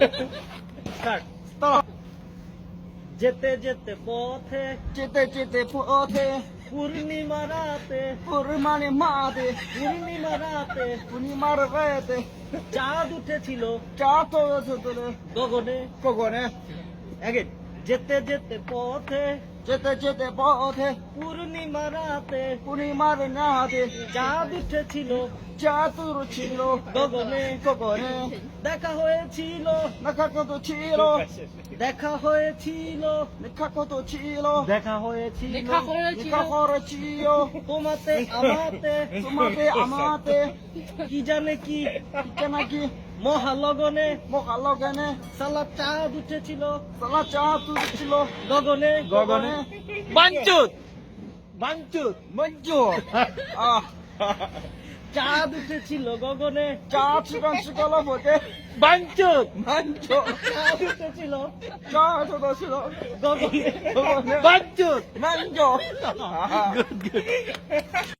Start. Stop. যেতে যেতে পথে যেতে যেতে পথে পূর্ণিমা রাতে পূর্ণিমার মাঝে পূর্ণিমা রাতে পূর্ণিমার রাতে চাঁদ উঠেছিল চাঁদ তোলে গগনে। গগনে। Again, যেতে যেতে পথে যেতে যেতে পথে পূর্ণিমা রাতে পূর্ণিমার মাঝে চাঁদ উঠেছিল চাঁদ ছিল গগনে। গগনে। দেখা হয়েছিল লেখা কত ছিল দেখা হয়েছিল লেখা কত ছিল দেখা হয়েছিল লেখা করেছিল তোমাতে আমাতে তোমাতে আমাতে কি জানে কি নাকি মহালগনে মহালগনে সালা চাঁদ উঠেছিল সালা চাঁদ ছিল গগনে। গগনে। বাঞ্চুত বাঞ্চুত মঞ্জু চাঁদ উঠেছিল গগনে। চাঁদ ছিল বটে বাঞ্চুত মঞ্জু চাঁদ উঠেছিল চাঁদ ছিল গগনে। গগনে। বাঞ্চুত মঞ্জু গুড গুড